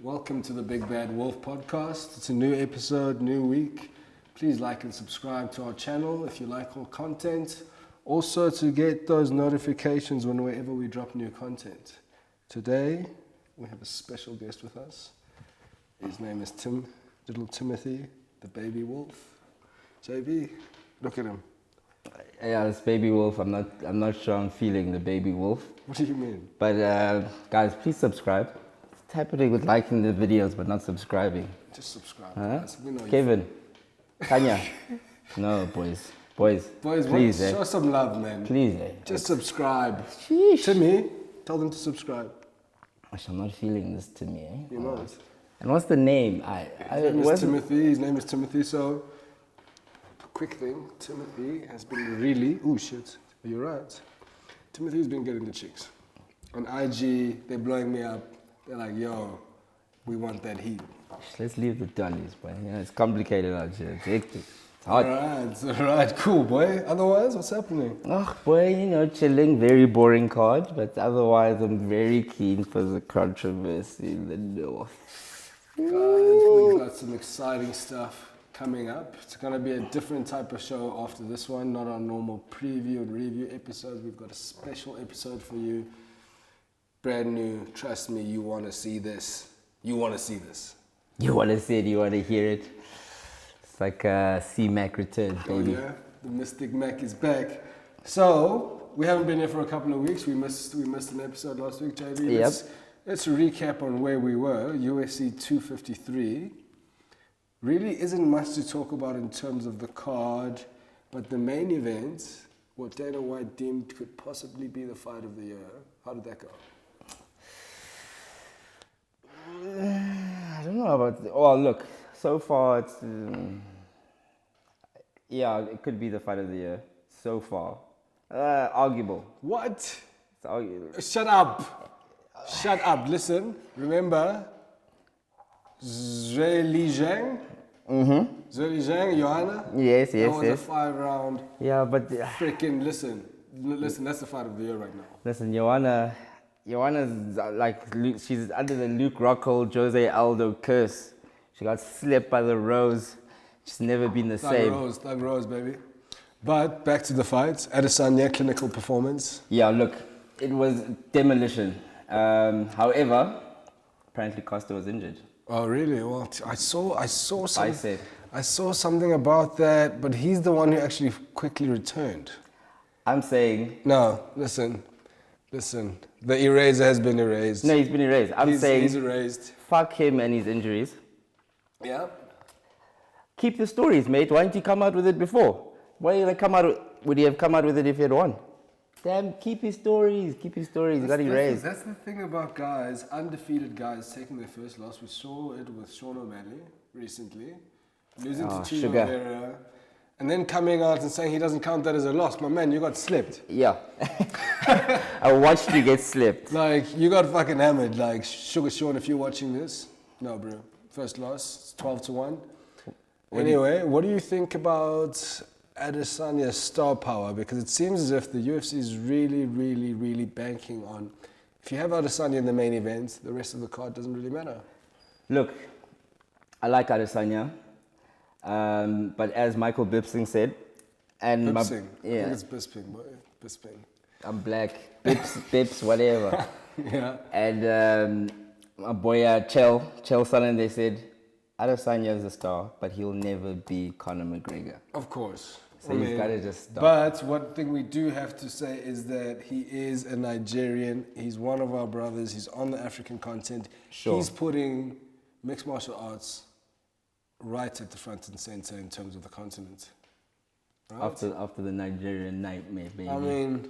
Welcome to the Big Bad Wolf podcast. It's a new episode, new week. Please like and subscribe to our channel if you like our content. Also to get those notifications whenever we drop new content. Today, we have a special guest with us. His name is little Timothy, the baby wolf. JB, look at him. Yeah, this baby wolf. I'm not sure I'm feeling the baby wolf. What do you mean? But guys, please subscribe. It's happening with liking the videos but not subscribing. Just subscribe. Huh? Guys. We know Kevin, Tanya. No, boys, please, show some love, man. Please, Just subscribe. Sheesh. Timmy, tell them to subscribe. I'm not feeling this to me. You know it. And what's the name? His name is Timothy. So, quick thing, Timothy has been really. Oh shit, you're right. Timothy's been getting the chicks on IG. They're blowing me up. They're like, yo, we want that heat. Let's leave the dollies, boy. Yeah, it's complicated out here. It's hectic. It's hot. Alright, cool, boy. Otherwise, what's happening? Oh, boy, chilling. Very boring card, but otherwise, I'm very keen for the controversy in the north. Guys, we've got some exciting stuff coming up. It's going to be a different type of show after this one, not our normal preview and review episodes. We've got a special episode for you. Brand new. Trust me, you want to see this. You want to see this. You want to see it, you want to hear it. It's like C-Mac returns, baby. Oh yeah, the Mystic Mac is back. So, we haven't been here for a couple of weeks. We missed an episode last week, JB. Yep. Let's recap on where we were. UFC 253. Really isn't much to talk about in terms of the card, but the main event, what Dana White deemed could possibly be the fight of the year. How did that go? I don't know about. Look. So far, it's it could be the fight of the year. So far, arguable. What? It's arguable. Shut up. Listen. Remember, Zhueli Zhang. Zhueli Zhang, Joanna. Yes. That was a 5-round. Yeah, but freaking listen. That's the fight of the year right now. Listen, Joanna's like she's under the Luke Rockhold, Jose Aldo curse. She got slipped by the Rose. She's never been the same. Thug Rose, baby. But back to the fight. Adesanya, clinical performance. Yeah, look, it was demolition. However, apparently Costa was injured. Oh, really? Well, I saw something. I saw something about that, but he's the one who actually quickly returned. I'm saying... No, listen. The eraser has been erased. No, he's been erased. He's erased. Fuck him and his injuries. Yeah. Keep the stories, mate. Why didn't you come out with it before? Would he have come out with it if he had won? Damn, keep his stories. You got erased. That's the thing about guys, undefeated guys taking their first loss. We saw it with Sean O'Malley recently. Losing to Chino Vera. And then coming out and saying he doesn't count that as a loss. My man, you got slipped. Yeah. I watched you get slipped. Like, you got fucking hammered. Like, Sugar Sean, if you're watching this. No, bro. First loss, 12-1. Anyway, what do you think about Adesanya's star power? Because it seems as if the UFC is really, really, really banking on, if you have Adesanya in the main event, the rest of the card doesn't really matter. Look, I like Adesanya. But as Michael Bisping said, and I think it's Bisping, boy. Bisping. I'm black. Bips, whatever. Yeah. And my boy Chell Sullen, they said, Adesanya is a star, but he'll never be Conor McGregor. Of course. So he's got to just stop. But one thing we do have to say is that he is a Nigerian. He's one of our brothers. He's on the African continent. Sure. He's putting mixed martial arts right at the front and center in terms of the continent. Right? After the Nigerian nightmare, baby. I mean,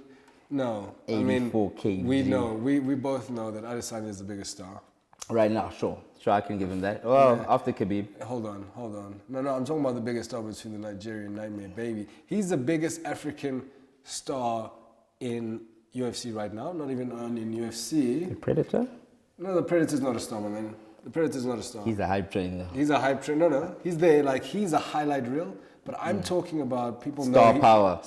no. 84 kg. We both know that Adesanya is the biggest star. Right now, sure, I can give him that. Well, Yeah. after Khabib. Hold on. No, I'm talking about the biggest star between the Nigerian nightmare, baby. He's the biggest African star in UFC right now, not even in UFC. The Predator? No, the Predator's not a star, my man. The Predator's not a star. He's a hype train, though. He's a hype train. No. He's there, like, he's a highlight reel. But I'm talking about people Star power.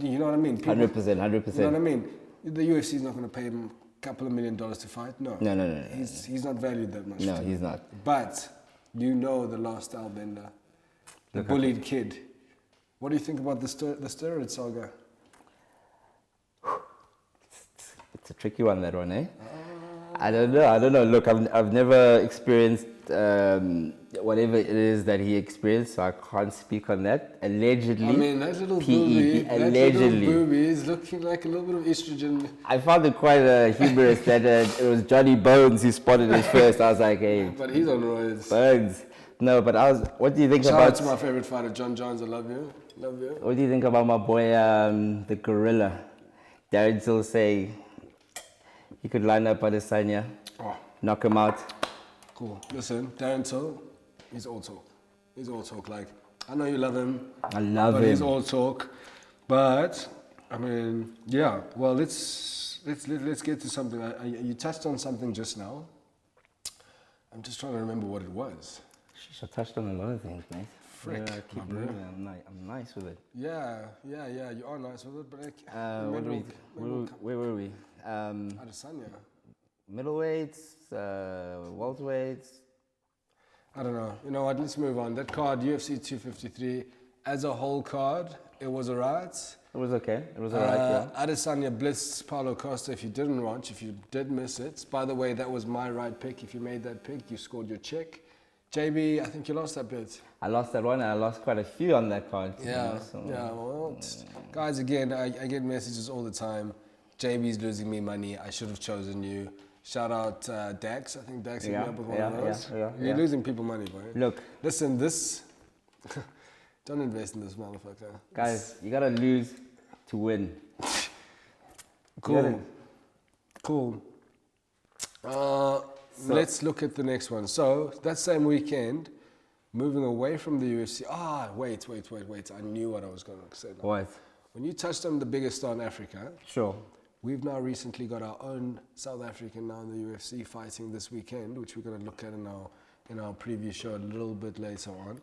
You know what I mean? 100%. You know what I mean? The UFC is not going to pay him couple of $1 million to fight? No. No. He's not valued that much. No, he's not. But you know the last stylebender, the bullied kid. What do you think about the steroid saga? It's a tricky one, that one, eh? I don't know. Look, I've never experienced whatever it is that he experienced, so I can't speak on that. Allegedly, I mean, that little booby is looking like a little bit of estrogen. I found it quite humorous that it was Johnny Bones who spotted us first. I was like, hey. But he's on roids. Bones. No, but what do you think Shout about... out to my favorite fighter, John Johns. I love you. Love you. What do you think about my boy, the gorilla? Darren still say he could line up Adesanya, knock him out. Cool. Listen, Darren Till, he's all talk. He's all talk. Like, I know you love him. I love him. But he's all talk. But I mean, yeah. Well, let's get to something. You touched on something just now. I'm just trying to remember what it was. Sheesh, I touched on a lot of things, mate. Frick, yeah, keep moving. I'm nice with it. Yeah. You are nice with it, but where were we? Adesanya. Middleweights, welterweights. I don't know. You know what? Let's move on. That card, UFC 253, as a whole card, it was alright. It was okay. It was alright, yeah. Adesanya blitzed Paulo Costa. If you didn't watch, if you did miss it. By the way, that was my right pick. If you made that pick, you scored your check. JB, I think you lost that bet. I lost that one, and I lost quite a few on that card. Well, guys, again, I get messages all the time. JB's losing me money. I should have chosen you. Shout out Dax. I think Dax hit me up with one of those. You're losing people money, bro. Look. Listen, this... Don't invest in this motherfucker. Guys, you gotta lose to win. Cool. Let's look at the next one. So, that same weekend, moving away from the UFC... Wait. I knew what I was going to say now. What? When you touched on the biggest star in Africa... Sure. We've now recently got our own South African now in the UFC fighting this weekend, which we're going to look at in our preview show a little bit later on.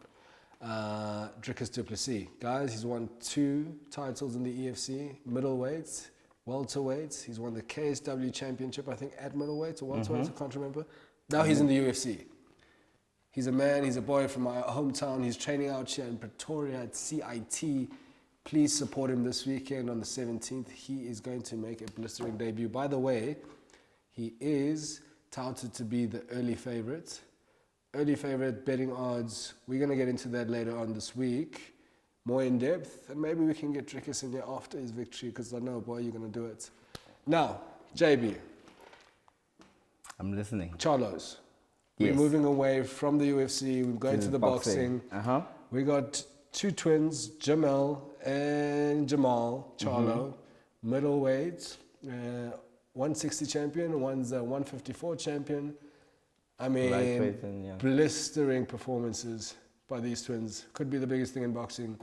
Dricus du Plessis. Guys, he's won 2 titles in the EFC, middleweights, welterweights. He's won the KSW championship, I think, at middleweights or welterweights, I can't remember. Now he's in the UFC. He's a man, he's a boy from my hometown. He's training out here in Pretoria at CIT. Please support him this weekend on the 17th. He is going to make a blistering debut. By the way, he is touted to be the early favorite. Early favorite betting odds. We're going to get into that later on this week, more in depth. And maybe we can get Dricus in there after his victory, because I know, boy, you're going to do it. Now, JB. I'm listening. Charlos. Yes. We're moving away from the UFC. We're going to the boxing. We got 2 twins, Jamel and Jamal Charlo, middleweight, 160 champion, one's a 154 champion. I mean, blistering performances by these twins. Could be the biggest thing in boxing.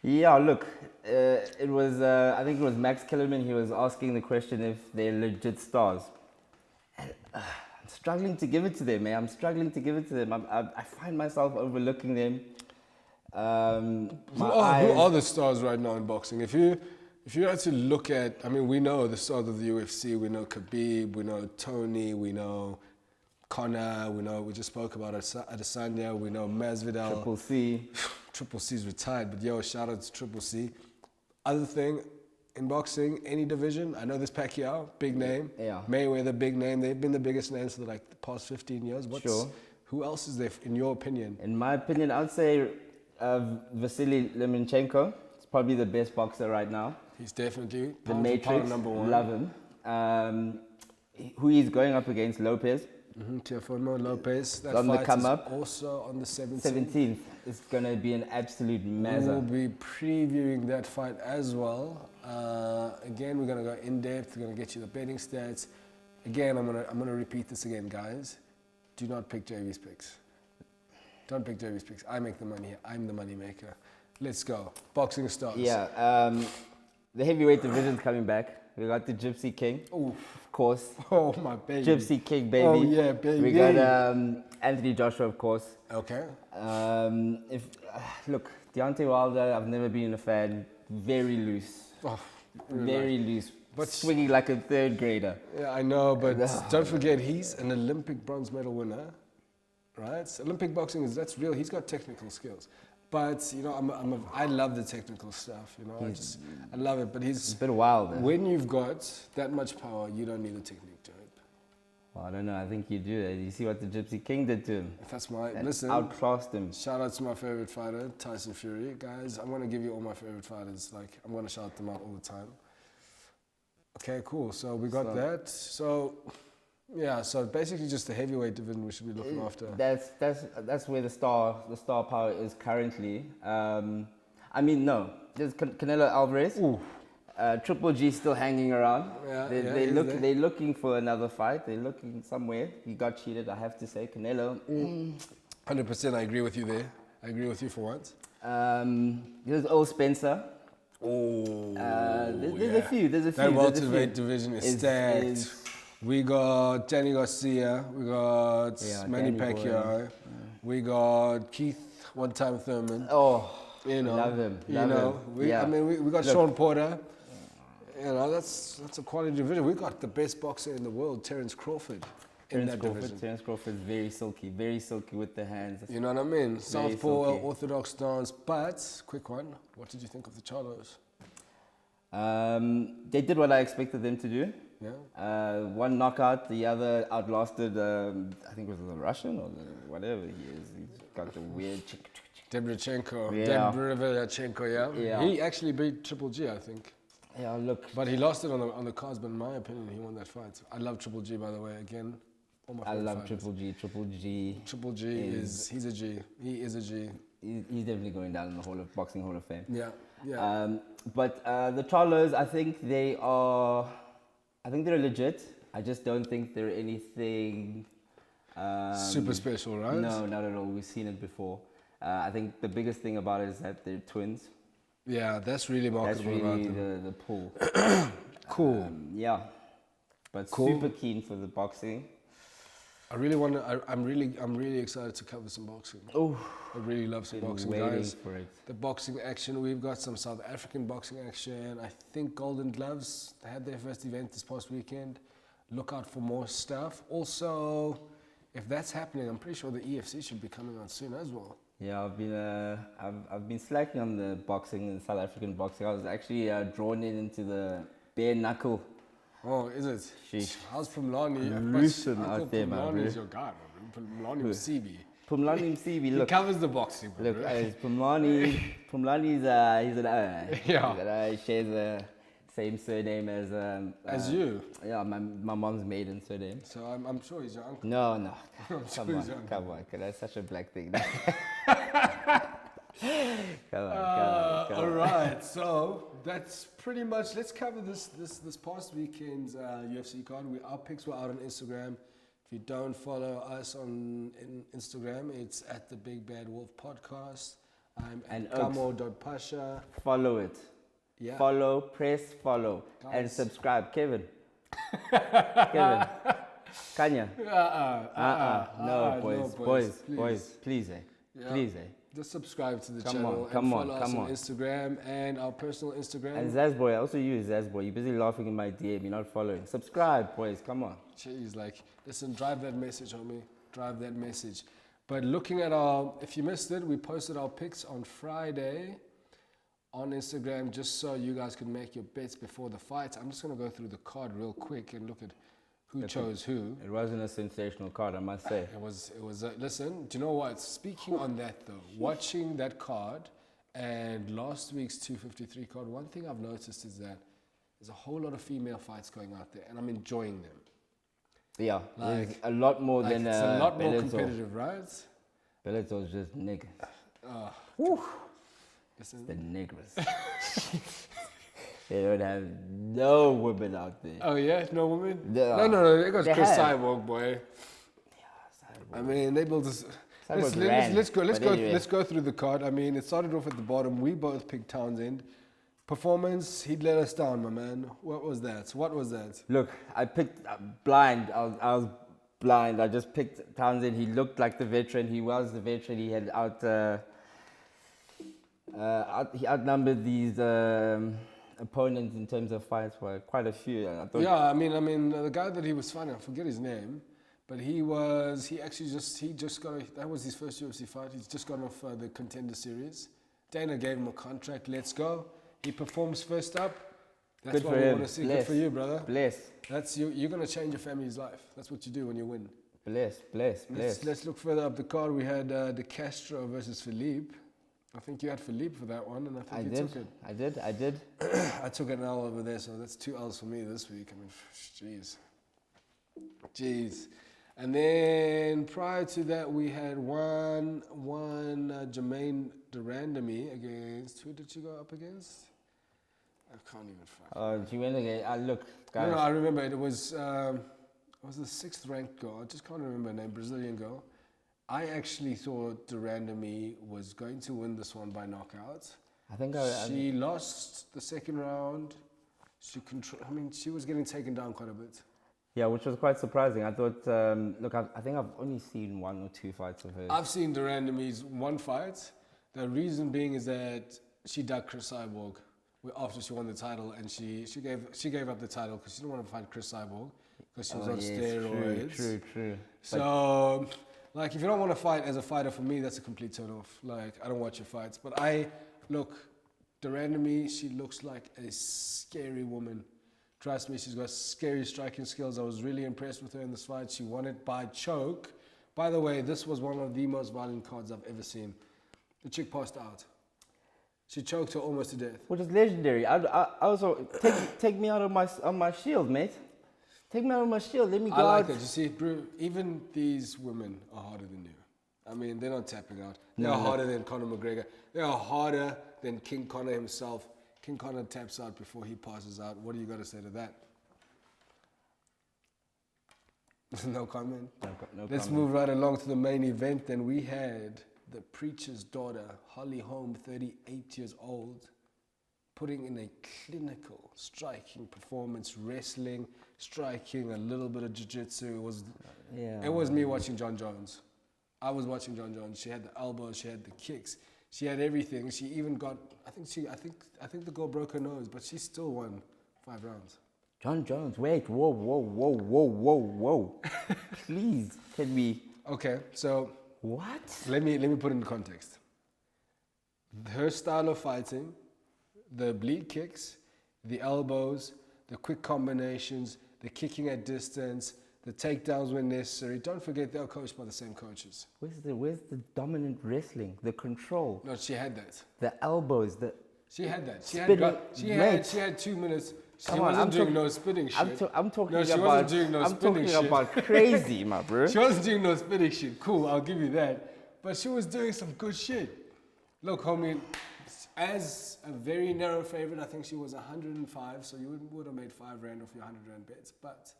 Yeah, look, it was, I think it was Max Kellerman, he was asking the question if they're legit stars. And, I'm struggling to give it to them, man. I find myself overlooking them. Who are the stars right now in boxing? If you had to look at, I mean, we know the stars of the UFC. We know Khabib, we know Tony, we know Conor, we just spoke about Adesanya, we know Masvidal. Triple C. Triple C's retired, but yo, shout out to Triple C. Other thing, in boxing, any division, I know this Pacquiao, big name. Yeah. Mayweather, big name. They've been the biggest names for the past 15 years. Sure. Who else is there, in your opinion? In my opinion, I'd say Vasily Lomachenko is probably the best boxer right now. He's definitely the Matrix. Number 1. Love him. Who he's going up against? Lopez. Teofimo Lopez. That on the fight come is up. Also on the 17th. 17th. It's going to be an absolute mazza. We'll be previewing that fight as well. Again, we're going to go in depth. We're going to get you the betting stats. Again, I'm gonna repeat this again, guys. Do not pick JV's picks. Don't pick JV's picks. I make the money here. I'm the money maker. Let's go. Boxing stars. Yeah. The heavyweight division's coming back. We got the Gypsy King. Ooh. Of course. Oh, my baby. Gypsy King, baby. Oh, yeah, baby. We got Anthony Joshua, of course. Okay. Look, Deontay Wilder, I've never been a fan. Very loose. Oh, very loose. But swinging like a third grader. yeah, I know, but don't forget, he's an Olympic bronze medal winner, right? So Olympic boxing that's real. He's got technical skills, but you know, I love the technical stuff. You know, I love it. But It's a bit wild. when you've got that much power, you don't need the technique to it. Well, I don't know. I think you do. You see what the Gypsy King did to him. That's my That listen. outclassed him. Shout out to my favorite fighter, Tyson Fury. Guys, I'm gonna give you all my favorite fighters. Like I'm gonna shout them out all the time. Okay, cool. So we got that. So yeah, so basically just the heavyweight division we should be looking after. That's where the star power is currently. I mean, no, there's Canelo Alvarez. Ooh. Triple G still hanging around. Yeah, They're looking for another fight. They're looking somewhere. He got cheated, I have to say. Canelo. 100%, I agree with you there. I agree with you for once. There's old Spencer. Oh, There's a few. That welterweight division is stacked. We got Danny Garcia. We got Manny Danny Pacquiao. We got Keith one-time Thurman. Oh, you know, love him. I mean, we got Sean Porter. You know, that's a quality division. We got the best boxer in the world, Terence Crawford. Terence Crawford's very silky with the hands. You know what I mean? Southpaw, silky. orthodox stance. But quick one, what did you think of the Charlos? They did what I expected them to do. Yeah. One knockout, the other outlasted. I think it was a Russian or whatever he is. He's got the weird. Debrachenko. Yeah. Debrachenko, yeah. He actually beat Triple G, I think. Yeah, look. But he lost it on the cards, but in my opinion, he won that fight. I love Triple G, by the way, again. I love Triple G. Triple G he's a G. He is a G. He's definitely going down in the Boxing Hall of Fame. Yeah. But the Charlos, I think they're legit. I just don't think they're anything super special, right? No, not at all. We've seen it before. I think the biggest thing about it is that they're twins. Yeah, that's really marketable. That's really about the pull. Cool. Yeah, but super keen for the boxing. I really want to. I'm really excited to cover some boxing. Oh, I really love some boxing, waiting guys. for it. The boxing action. We've got some South African boxing action. I think Golden Gloves, they had their first event this past weekend. Look out for more stuff. Also, if that's happening, I'm pretty sure the EFC should be coming on soon as well. Yeah, I've been slacking on the boxing and South African boxing. I was actually drawn into the bare knuckle. Oh, is it? Sheesh. How's Pumlani? Gruesome out there, man. Pumlani is your guy, bro. Pumlani Msibi. Pumlani Msibi, look. He covers the boxing, bro. Look, Pumlani's he's an yeah. He shares the same surname as you. Yeah, my mom's maiden surname. So I'm sure he's your uncle. No. Come on. That's such a black thing. Come on. All right, so that's pretty much. Let's cover this past weekend's UFC card. Our picks were out on Instagram. If you don't follow us on Instagram, it's at the Big Bad Wolf Podcast. I'm at Kamo.Phasha. Follow it. Yeah. Follow, press follow, Guys. and subscribe. Kevin. Kanya. No, boys, please, Yeah. Please, Just subscribe to the Come channel on, come follow on, us come on on. Instagram and our personal Instagram. And Zazboy, I also use Zazboy. You're busy laughing in my DM. You're not following. Subscribe, boys. Come on. Jeez, like, listen, drive that message, homie. Drive that message. But looking at if you missed it, we posted our picks on Friday on Instagram just so you guys can make your bets before the fight. I'm just going to go through the card real quick and look at who chose who. It wasn't a sensational card, I must say. It was. Listen, do you know what? Speaking on that though, watching that card and last week's 253 card, one thing I've noticed is that there's a whole lot of female fights going out there, and I'm enjoying them. Yeah, Like, there's a lot more than it's a lot more Bellator. competitive, right? Bellator's just niggas. Listen, The niggas. They don't have no women out there. oh yeah, no women? No. No. They got They Chris have. Cyborg, boy. Yeah, I mean, they built this. Cyborg ran, Let's but go through the card. I mean, it started off at the bottom. We both picked Townsend. Performance, he'd let us down, my man. What was that? Look, I picked blind. I was blind. I just picked Townsend. He looked like the veteran. He was the veteran. He had he outnumbered these opponents in terms of fights were quite a few. And I thought, Yeah, I mean, the guy that he was fighting, I forget his name, but he just got, that was his first UFC fight. He's just gone off the Contender Series. Dana gave him a contract. Let's go. He performs first up. That's good what for we him. want to see. Bless. Good for you, brother. Bless, That's you. You're gonna change your family's life. That's what you do when you win. bless. Let's look further up the card. We had De Castro versus Philippe. I think you had Philippe for that one, and I think you took it. I did. I took an L over there, so that's 2 L's for me this week. I mean, jeez. And then prior to that, we had one Jermaine Durandamy against, who did she go up against? I can't even find. She went again. Look, guys. No, I remember it was the 6th ranked girl. I just can't remember her name, Brazilian girl. I actually thought Durandamy was going to win this one by knockout. I think she lost the second round. She was getting taken down quite a bit. Yeah, which was quite surprising. I thought, look, I think I've only seen 1 or 2 fights of hers. I've seen Durandamy's one fight. The reason being is that she dug Chris Cyborg after she won the title, and she gave up the title because she didn't want to fight Chris Cyborg because she was on steroids. True. So, like, if you don't want to fight as a fighter, for me, that's a complete turn off. Like, I don't watch your fights. But Durandamy, she looks like a scary woman. Trust me, she's got scary striking skills. I was really impressed with her in this fight. She won it by choke. By the way, this was one of the most violent cards I've ever seen. The chick passed out. She choked her almost to death. Which is legendary. I also take me out of my shield, mate. Take me out of my shield. Let me go I like out. it. You see, bro, even these women are harder than you. I mean, they're not tapping out. They're harder than Conor McGregor. They are harder than King Conor himself. King Conor taps out before he passes out. What do you got to say to that? No comment? No Let's comment. move right along to the main event. Then we had the preacher's daughter, Holly Holm, 38 years old, putting in a clinical, striking performance, wrestling, striking, a little bit of jiu-jitsu. It was me watching John Jones. I was watching John Jones. She had the elbows, she had the kicks, she had everything. She even got, I think the girl broke her nose, but she still won 5 rounds. John Jones, wait, whoa. Please, can we... Okay, so... What? Let me put it in context. Her style of fighting, the bleed kicks, the elbows, the quick combinations, the kicking at distance, the takedowns when necessary. Don't forget they're coached by the same coaches. Where's the dominant wrestling, the control, No, she had that. the elbows, She had that. She had 2 minutes. She Come on, wasn't I'm doing talk- no spinning shit. I'm talking No, she about. wasn't doing no I'm spinning talking shit. about crazy, my bro. She wasn't doing no spinning shit. Cool, I'll give you that. But she was doing some good shit. Look, homie, as a very narrow favorite, I think she was 105, so you would have made 5 rand off your 100 rand bets. But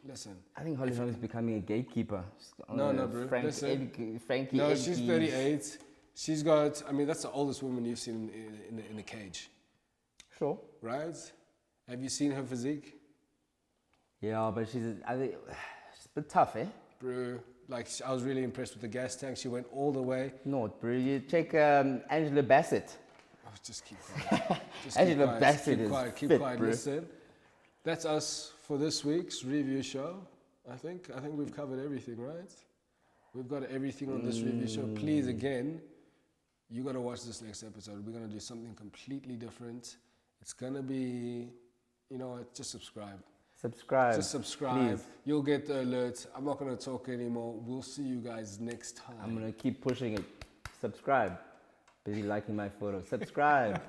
listen. I think Holly Holm is becoming a gatekeeper. No, bro. Listen. Frankie. No, she's 38. She's got, that's the oldest woman you've seen in a cage. Sure. Right? Have you seen her physique? Yeah, but she's a bit tough, eh? Bro, I was really impressed with the gas tank. She went all the way. No, bro. You check Angela Bassett. Oh, just keep quiet. Angela Bassett is Keep fit, quiet. bro. Listen, that's us for this week's review show. I think we've covered everything, right? We've got everything on this review show. Please, again, you got to watch this next episode. We're going to do something completely different. It's going to be, just subscribe. Just subscribe. Please. You'll get the alerts. I'm not going to talk anymore. We'll see you guys next time. I'm going to keep pushing it. Subscribe. Busy liking my photo. Subscribe.